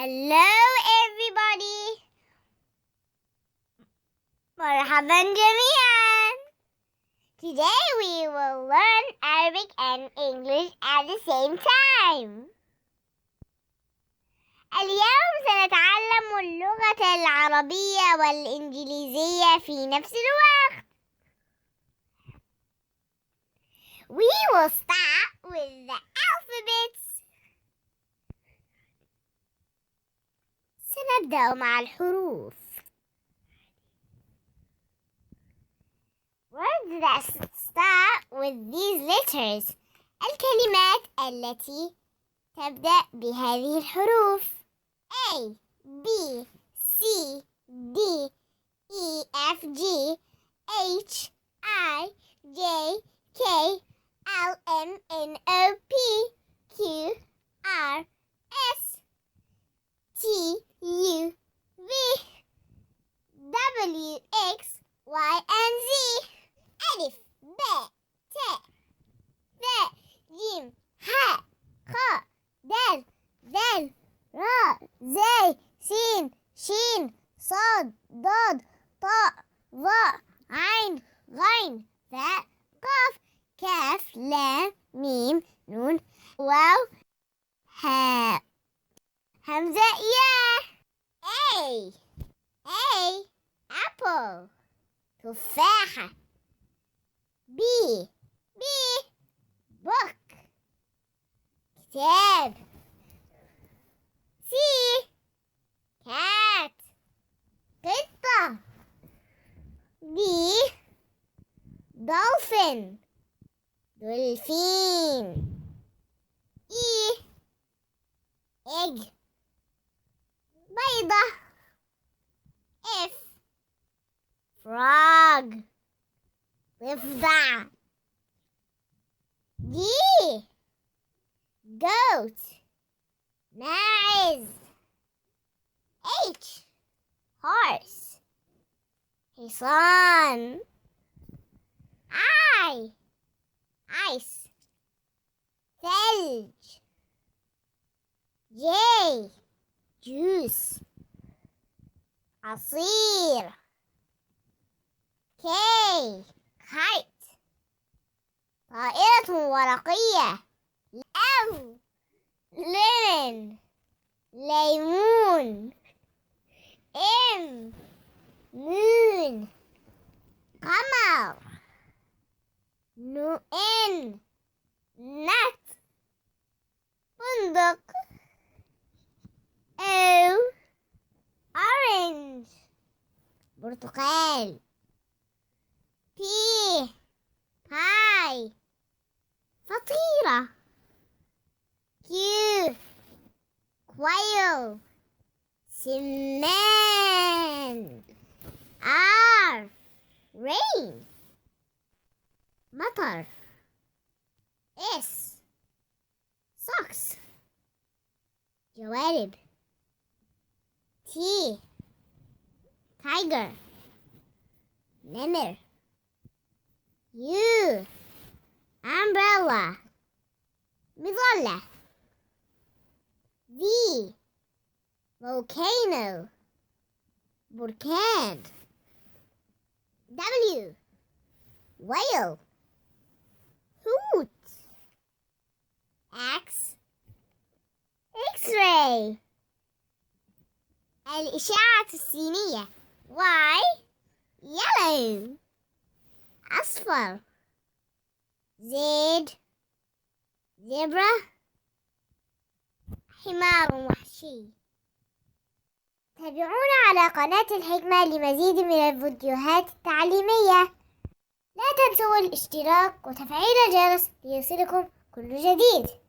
Hello everybody. مرحبا جميعا. Today we will learn Arabic and English at the same time. اليوم سنتعلم اللغة العربية والإنجليزية في نفس الوقت. We will start with the alphabets. سنبدأ مع الحروف. Words that start with these letters. الكلمات التي تبدأ بهذه الحروف. A, B, C, D, E, F, G, H, I, J, K, L, M, N, O, P, Q, R, S, T, U, V, W, X, Y, and Z. ألف ب ت ث ج ح خ دال ذال راء زاي سين شين صاد ضاد طاء ظاء عين غين ثاء قاف كاف لام ميم نون واو هاء همزة ياء. A apple تفاحة. B book كتاب. C cat قطة. D dolphin دولفين. E egg بيضة. F frog ضفدع. G goat ماعز. H horse حصان. I ice ثلج. J juice عصير. K kite طائرة ورقية. L lemon ليمون. M moon قمر. N nut فندق. O orange برتقال. P pie فطيرة. Q quail سمان. R rain مطر. S socks جوارب. T tiger نمر. U umbrella مظلة. V volcano بركان. W whale hoot. X X-ray الإشعة السينية. Y yellow أصفر. Z zebra حمار وحشي. تابعونا على قناة الحكمة لمزيد من الفيديوهات التعليمية. لا تنسوا الاشتراك وتفعيل الجرس ليصلكم كل جديد.